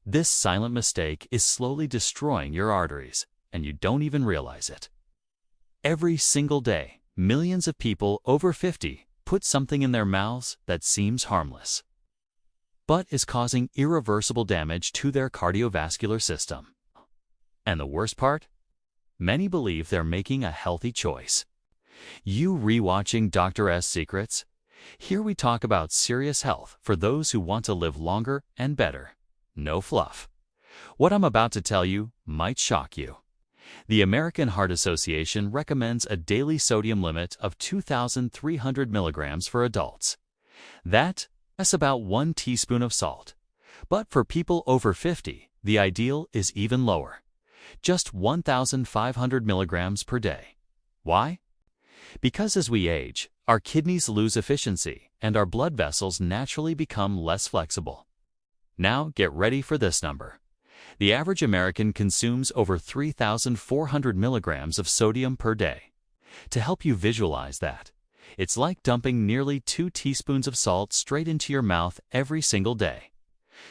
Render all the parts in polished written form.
This silent mistake is slowly destroying your arteries, and you don't even realize it. Every single day, millions of people over 50 put something in their mouths that seems harmless, but is causing irreversible damage to their cardiovascular system. And the worst part? Many believe they're making a healthy choice. You rewatching Dr. S Secrets? Here we talk about serious health for those who want to live longer and better. No fluff. What I'm about to tell you might shock you. The American Heart Association recommends a daily sodium limit of 2,300 milligrams for adults. That's about 1 teaspoon of salt. But for people over 50, the ideal is even lower. Just 1,500 milligrams per day. Why? Because as we age, our kidneys lose efficiency and our blood vessels naturally become less flexible. Now get ready for this number. The average American consumes over 3,400 milligrams of sodium per day. To help you visualize that, it's like dumping nearly 2 teaspoons of salt straight into your mouth every single day.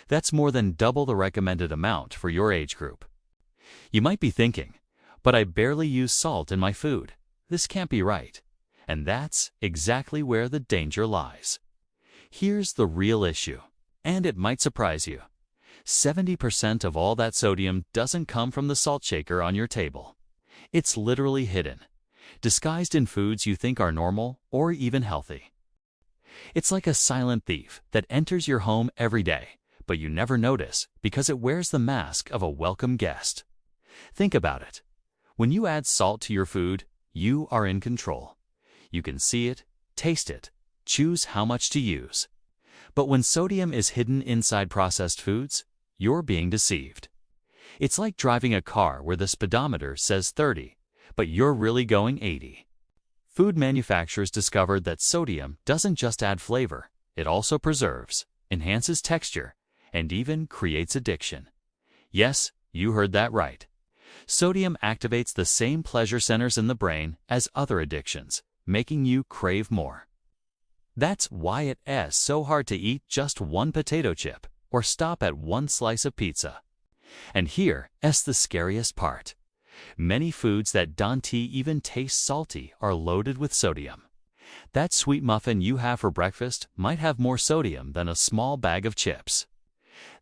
That's more than double the recommended amount for your age group. You might be thinking, but I barely use salt in my food. This can't be right. And that's exactly where the danger lies. Here's the real issue, and it might surprise you. 70% of all that sodium doesn't come from the salt shaker on your table. It's literally hidden, disguised in foods you think are normal or even healthy. It's like a silent thief that enters your home every day, but you never notice because it wears the mask of a welcome guest. Think about it. When you add salt to your food, you are in control. You can see it, taste it, choose how much to use. But when sodium is hidden inside processed foods, you're being deceived. It's like driving a car where the speedometer says 30, but you're really going 80. Food manufacturers discovered that sodium doesn't just add flavor, it also preserves, enhances texture, and even creates addiction. Yes, you heard that right. Sodium activates the same pleasure centers in the brain as other addictions, making you crave more. That's why it is so hard to eat just one potato chip or stop at one slice of pizza. And here is the scariest part. Many foods that don't even taste salty are loaded with sodium. That sweet muffin you have for breakfast might have more sodium than a small bag of chips.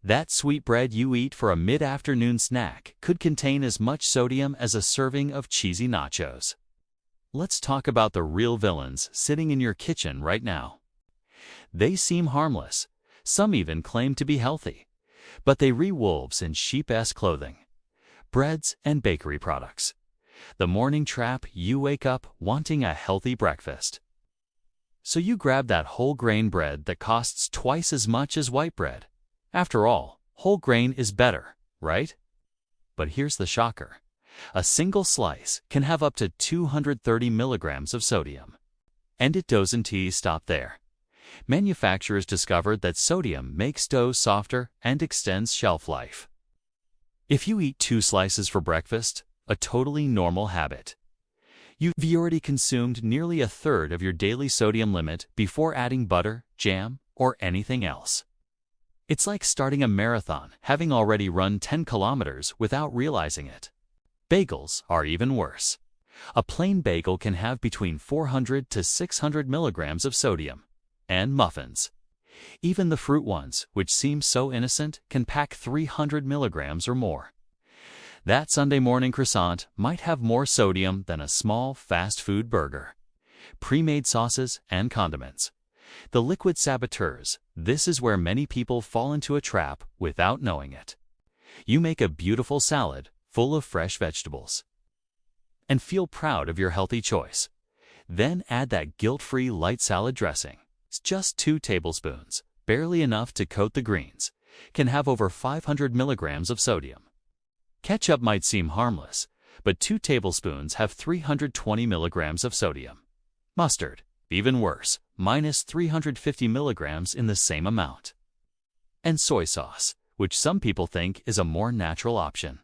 That sweet bread you eat for a mid-afternoon snack could contain as much sodium as a serving of cheesy nachos. Let's talk about the real villains sitting in your kitchen right now. They seem harmless. Some even claim to be healthy. But they re wolves in sheep-ass clothing. Breads and bakery products. The morning trap you wake up wanting a healthy breakfast. So you grab that whole grain bread that costs twice as much as white bread. After all, whole grain is better, right? But here's the shocker. A single slice can have up to 230 milligrams of sodium. And it doesn't stop there. Manufacturers discovered that sodium makes dough softer and extends shelf life. If you eat 2 slices for breakfast, a totally normal habit, you've already consumed nearly a third of your daily sodium limit before adding butter, jam, or anything else. It's like starting a marathon, having already run 10 kilometers without realizing it. Bagels are even worse. A plain bagel can have between 400 to 600 milligrams of sodium. And muffins. Even the fruit ones, which seem so innocent, can pack 300 milligrams or more. That Sunday morning croissant might have more sodium than a small fast food burger. Pre-made sauces and condiments. The liquid saboteurs, this is where many people fall into a trap without knowing it. You make a beautiful salad full of fresh vegetables and feel proud of your healthy choice. Then add that guilt-free light salad dressing. It's just 2 tablespoons, barely enough to coat the greens, can have over 500 milligrams of sodium. Ketchup might seem harmless, but 2 tablespoons have 320 milligrams of sodium. Mustard, even worse, minus 350 milligrams in the same amount. And soy sauce, which some people think is a more natural option.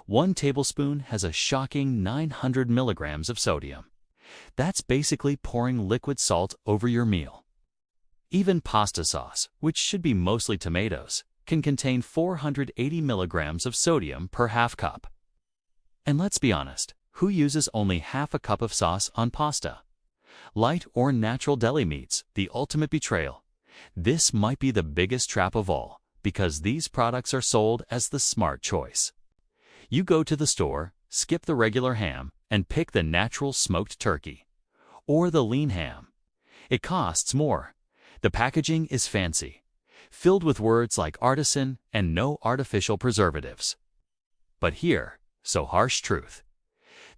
1 tablespoon has a shocking 900 milligrams of sodium. That's basically pouring liquid salt over your meal. Even pasta sauce, which should be mostly tomatoes, can contain 480 milligrams of sodium per half cup. And let's be honest, who uses only half a cup of sauce on pasta? Light or natural deli meats, the ultimate betrayal. This might be the biggest trap of all, because these products are sold as the smart choice. You go to the store, skip the regular ham, and pick the natural smoked turkey. Or the lean ham. It costs more. The packaging is fancy, filled with words like artisan and no artificial preservatives. But here, so harsh truth.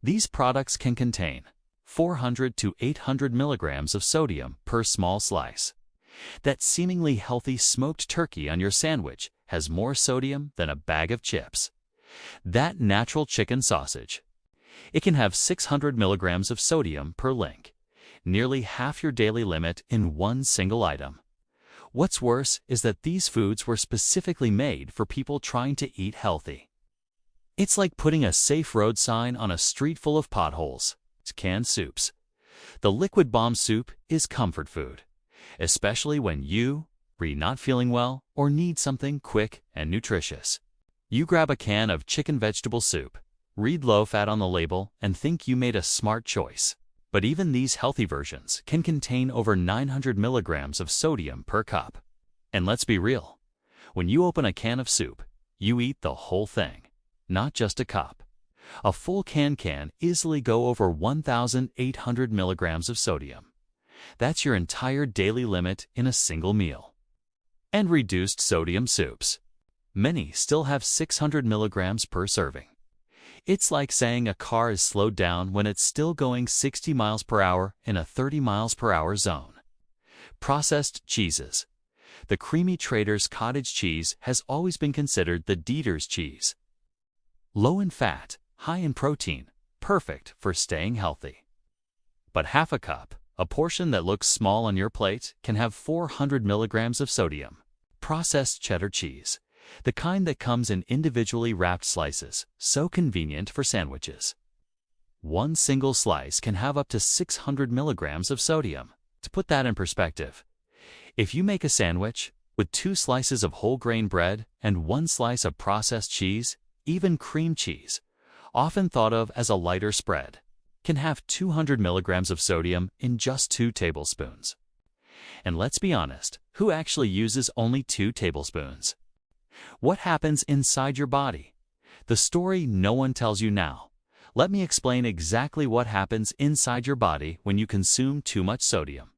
These products can contain 400 to 800 milligrams of sodium per small slice. That seemingly healthy smoked turkey on your sandwich has more sodium than a bag of chips. That natural chicken sausage. It can have 600 milligrams of sodium per link, nearly half your daily limit in one single item. What's worse is that these foods were specifically made for people trying to eat healthy. It's like putting a safe road sign on a street full of potholes. It's canned soups. The liquid bomb soup is comfort food, especially when you're not feeling well or need something quick and nutritious. You grab a can of chicken vegetable soup, read low fat on the label, and think you made a smart choice. But even these healthy versions can contain over 900 milligrams of sodium per cup. And let's be real, when you open a can of soup, you eat the whole thing, not just a cup. A full can easily go over 1,800 milligrams of sodium. That's your entire daily limit in a single meal. And reduced sodium soups. Many still have 600 milligrams per serving. It's like saying a car is slowed down when it's still going 60 miles per hour in a 30 miles per hour zone. Processed cheeses. The creamy Trader's cottage cheese has always been considered the Dieter's cheese. Low in fat, high in protein, perfect for staying healthy. But half a cup, a portion that looks small on your plate, can have 400 milligrams of sodium. Processed cheddar cheese. The kind that comes in individually wrapped slices, so convenient for sandwiches. One single slice can have up to 600 milligrams of sodium. To put that in perspective, if you make a sandwich with 2 slices of whole grain bread and 1 slice of processed cheese, even cream cheese, often thought of as a lighter spread, can have 200 milligrams of sodium in just 2 tablespoons. And let's be honest, who actually uses only 2 tablespoons? What happens inside your body? The story no one tells you now. Let me explain exactly what happens inside your body when you consume too much sodium.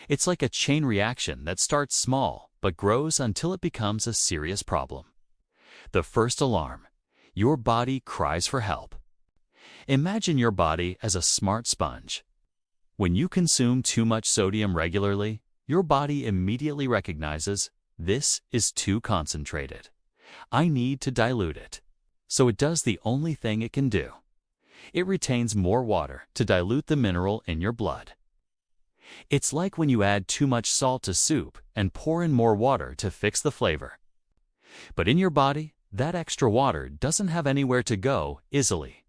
It's like a chain reaction that starts small but grows until it becomes a serious problem. The first alarm. Your body cries for help. Imagine your body as a smart sponge. When you consume too much sodium regularly, your body immediately recognizes this is too concentrated. I need to dilute it. So it does the only thing it can do. It retains more water to dilute the mineral in your blood. It's like when you add too much salt to soup and pour in more water to fix the flavor. But in your body, that extra water doesn't have anywhere to go easily.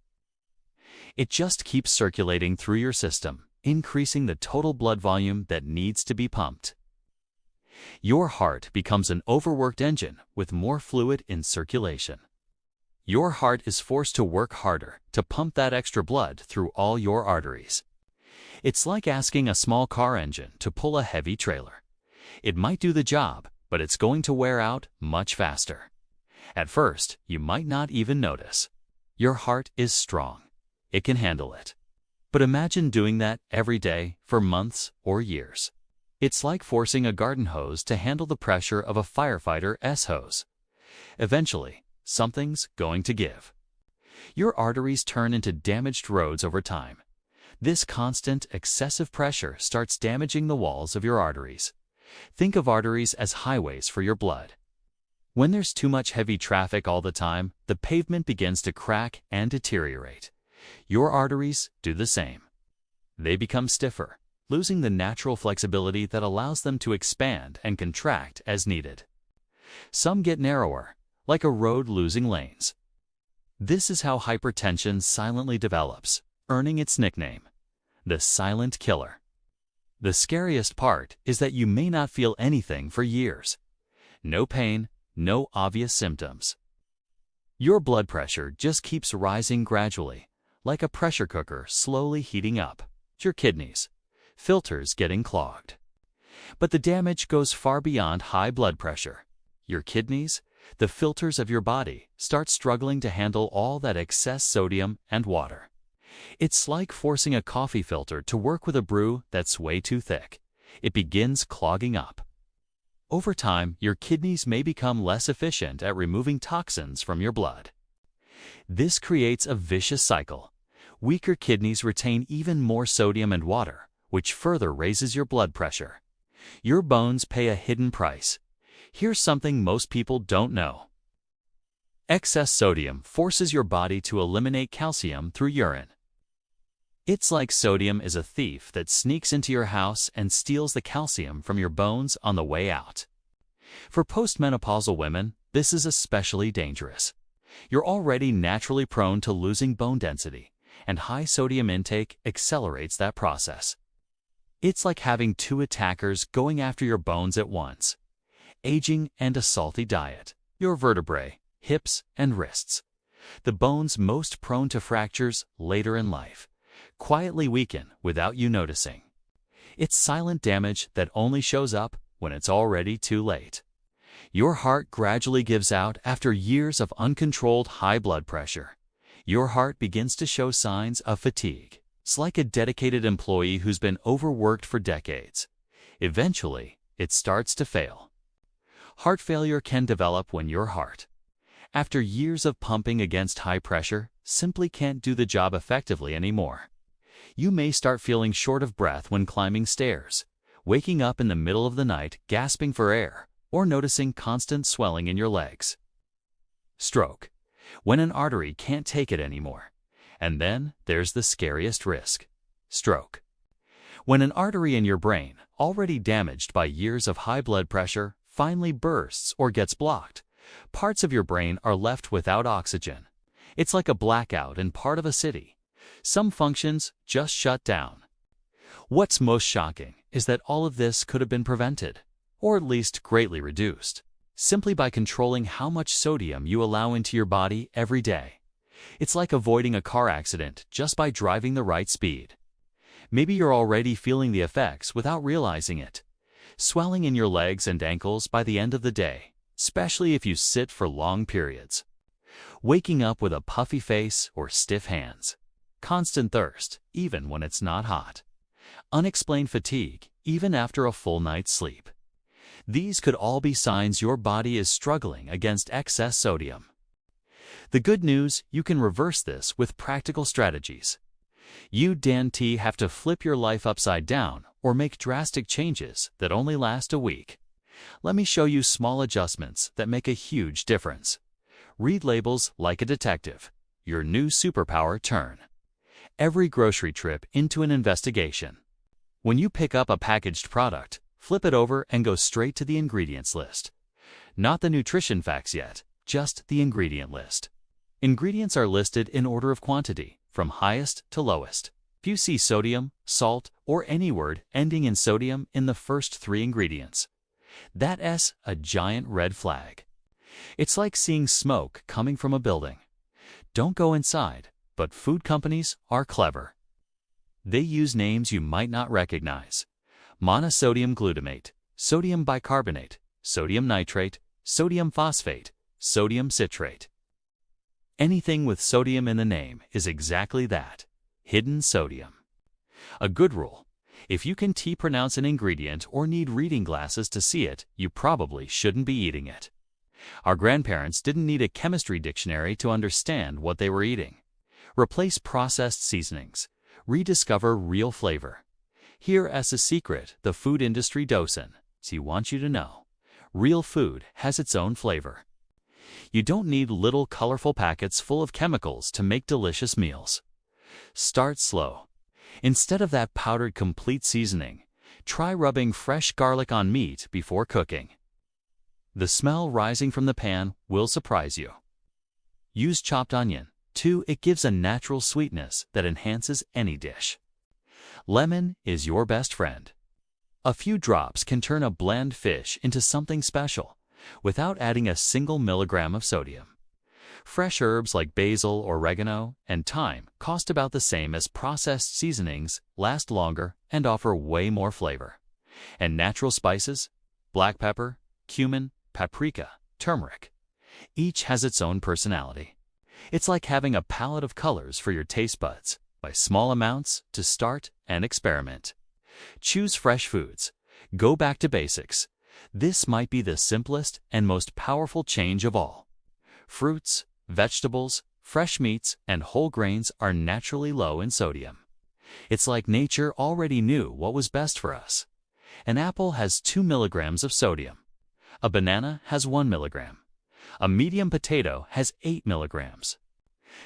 It just keeps circulating through your system, increasing the total blood volume that needs to be pumped. Your heart becomes an overworked engine with more fluid in circulation. Your heart is forced to work harder to pump that extra blood through all your arteries. It's like asking a small car engine to pull a heavy trailer. It might do the job, but it's going to wear out much faster. At first, you might not even notice. Your heart is strong. It can handle it. But imagine doing that every day for months or years. It's like forcing a garden hose to handle the pressure of a firefighter's hose. Eventually, something's going to give. Your arteries turn into damaged roads over time. This constant, excessive pressure starts damaging the walls of your arteries. Think of arteries as highways for your blood. When there's too much heavy traffic all the time, the pavement begins to crack and deteriorate. Your arteries do the same. They become stiffer, losing the natural flexibility that allows them to expand and contract as needed. Some get narrower, like a road losing lanes. This is how hypertension silently develops, earning its nickname, the silent killer. The scariest part is that you may not feel anything for years. No pain, no obvious symptoms. Your blood pressure just keeps rising gradually, like a pressure cooker slowly heating up. Your kidneys, filters getting clogged. But the damage goes far beyond high blood pressure. Your kidneys, the filters of your body, start struggling to handle all that excess sodium and water. It's like forcing a coffee filter to work with a brew that's way too thick. It begins clogging up. Over time, your kidneys may become less efficient at removing toxins from your blood. This creates a vicious cycle. Weaker kidneys retain even more sodium and water, which further raises your blood pressure. Your bones pay a hidden price. Here's something most people don't know. Excess sodium forces your body to eliminate calcium through urine. It's like sodium is a thief that sneaks into your house and steals the calcium from your bones on the way out. For postmenopausal women, this is especially dangerous. You're already naturally prone to losing bone density, and high sodium intake accelerates that process. It's like having two attackers going after your bones at once: aging and a salty diet. Your vertebrae, hips, and wrists, the bones most prone to fractures later in life, quietly weaken without you noticing. It's silent damage that only shows up when it's already too late. Your heart gradually gives out after years of uncontrolled high blood pressure. Your heart begins to show signs of fatigue. It's like a dedicated employee who's been overworked for decades. Eventually, it starts to fail. Heart failure can develop when your heart, after years of pumping against high pressure, simply can't do the job effectively anymore. You may start feeling short of breath when climbing stairs, waking up in the middle of the night gasping for air, or noticing constant swelling in your legs. Stroke, when an artery can't take it anymore. And then there's the scariest risk: stroke. When an artery in your brain, already damaged by years of high blood pressure, finally bursts or gets blocked, parts of your brain are left without oxygen. It's like a blackout in part of a city. Some functions just shut down. What's most shocking is that all of this could have been prevented, or at least greatly reduced, simply by controlling how much sodium you allow into your body every day. It's like avoiding a car accident just by driving the right speed. Maybe you're already feeling the effects without realizing it. Swelling in your legs and ankles by the end of the day, especially if you sit for long periods. Waking up with a puffy face or stiff hands. Constant thirst, even when it's not hot. Unexplained fatigue, even after a full night's sleep. These could all be signs your body is struggling against excess sodium. The good news, you can reverse this with practical strategies. You don't have to flip your life upside down or make drastic changes that only last a week. Let me show you small adjustments that make a huge difference. Read labels like a detective. Your new superpower turn every grocery trip into an investigation. When you pick up a packaged product, flip it over and go straight to the ingredients list. Not the nutrition facts yet, just the ingredient list. Ingredients are listed in order of quantity, from highest to lowest. If you see sodium, salt, or any word ending in sodium in the first 3 ingredients, that's a giant red flag. It's like seeing smoke coming from a building. Don't go inside, but food companies are clever. They use names you might not recognize: monosodium glutamate, sodium bicarbonate, sodium nitrate, sodium phosphate, sodium citrate. Anything with sodium in the name is exactly that: hidden sodium. A good rule: if you can pronounce an ingredient or need reading glasses to see it, you probably shouldn't be eating it. Our grandparents didn't need a chemistry dictionary to understand what they were eating. Replace processed seasonings. Rediscover real flavor. Here's a secret the food industry doesn't want you to know: real food has its own flavor. You don't need little colorful packets full of chemicals to make delicious meals. Start slow. Instead of that powdered complete seasoning, try rubbing fresh garlic on meat before cooking. The smell rising from the pan will surprise you. Use chopped onion, too. It gives a natural sweetness that enhances any dish. Lemon is your best friend. A few drops can turn a bland fish into something special, without adding a single milligram of sodium. Fresh herbs like basil, oregano, and thyme cost about the same as processed seasonings, last longer, and offer way more flavor. And natural spices, black pepper, cumin, paprika, turmeric, each has its own personality. It's like having a palette of colors for your taste buds. Buy small amounts to start and experiment. Choose fresh foods. Go back to basics. This might be the simplest and most powerful change of all. Fruits, vegetables, fresh meats, and whole grains are naturally low in sodium. It's like nature already knew what was best for us. An apple has 2 milligrams of sodium. A banana has 1 milligram. A medium potato has 8 milligrams.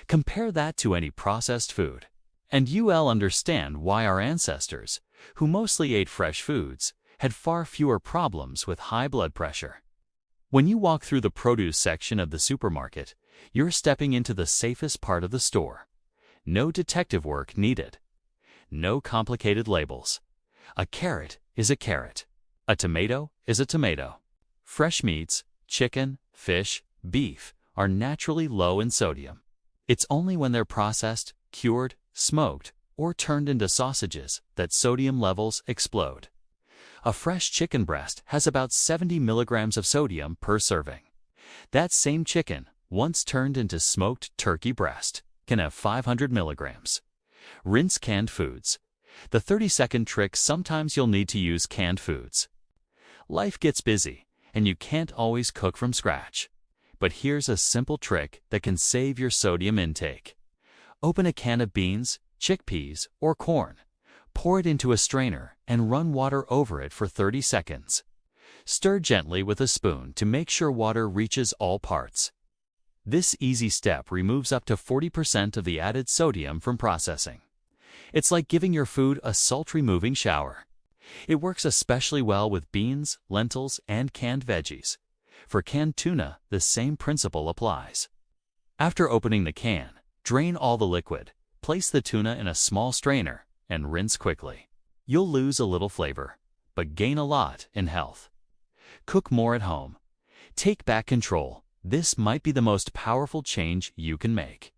Compare that to any processed food, and you'll understand why our ancestors, who mostly ate fresh foods, had far fewer problems with high blood pressure. When you walk through the produce section of the supermarket, you're stepping into the safest part of the store. No detective work needed. No complicated labels. A carrot is a carrot. A tomato is a tomato. Fresh meats, chicken, fish, beef, are naturally low in sodium. It's only when they're processed, cured, smoked, or turned into sausages that sodium levels explode. A fresh chicken breast has about 70 milligrams of sodium per serving. That same chicken, once turned into smoked turkey breast, can have 500 milligrams. Rinse canned foods. The 30-second trick: sometimes you'll need to use canned foods. Life gets busy, and you can't always cook from scratch. But here's a simple trick that can save your sodium intake. Open a can of beans, chickpeas, or corn. Pour it into a strainer and run water over it for 30 seconds. Stir gently with a spoon to make sure water reaches all parts. This easy step removes up to 40% of the added sodium from processing. It's like giving your food a salt-removing shower. It works especially well with beans, lentils, and canned veggies. For canned tuna, the same principle applies. After opening the can, drain all the liquid, place the tuna in a small strainer, and rinse quickly. You'll lose a little flavor, but gain a lot in health. Cook more at home. Take back control. This might be the most powerful change you can make.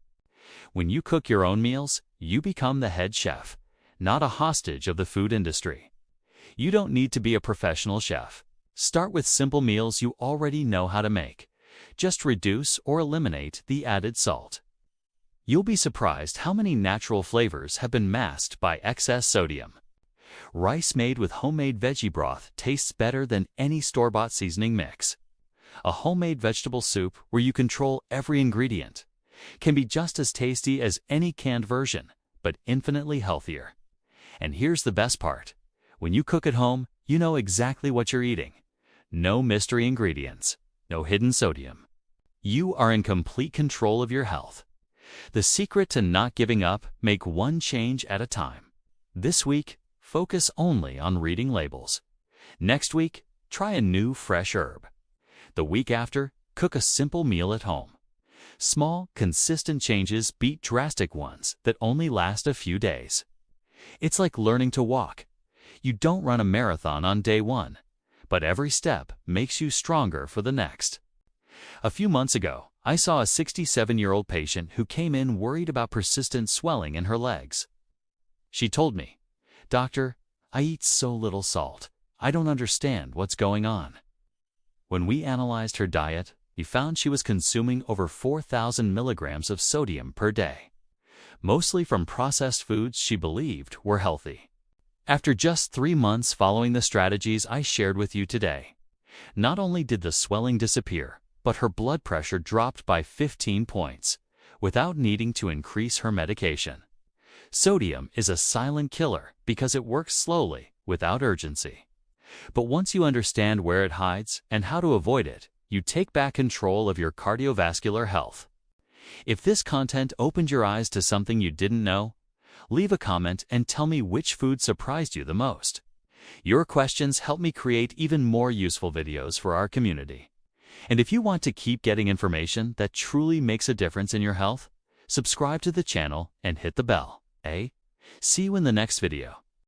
When you cook your own meals, you become the head chef, not a hostage of the food industry. You don't need to be a professional chef. Start with simple meals you already know how to make. Just reduce or eliminate the added salt. You'll be surprised how many natural flavors have been masked by excess sodium. Rice made with homemade veggie broth tastes better than any store-bought seasoning mix. A homemade vegetable soup where you control every ingredient can be just as tasty as any canned version, but infinitely healthier. And here's the best part. When you cook at home, you know exactly what you're eating. No mystery ingredients, no hidden sodium. You are in complete control of your health. The secret to not giving up: make one change at a time. This week, focus only on reading labels. Next week, try a new fresh herb. The week after, cook a simple meal at home. Small, consistent changes beat drastic ones that only last a few days. It's like learning to walk. You don't run a marathon on day one, but every step makes you stronger for the next. A few months ago, I saw a 67-year-old patient who came in worried about persistent swelling in her legs. She told me, "Doctor, I eat so little salt. I don't understand what's going on." When we analyzed her diet, we found she was consuming over 4,000 milligrams of sodium per day, mostly from processed foods she believed were healthy. After just 3 months following the strategies I shared with you today, not only did the swelling disappear, but her blood pressure dropped by 15 points, without needing to increase her medication. Sodium is a silent killer because it works slowly, without urgency. But once you understand where it hides and how to avoid it, you take back control of your cardiovascular health. If this content opened your eyes to something you didn't know, leave a comment and tell me which food surprised you the most. Your questions help me create even more useful videos for our community. And if you want to keep getting information that truly makes a difference in your health, subscribe to the channel and hit the bell. See you in the next video.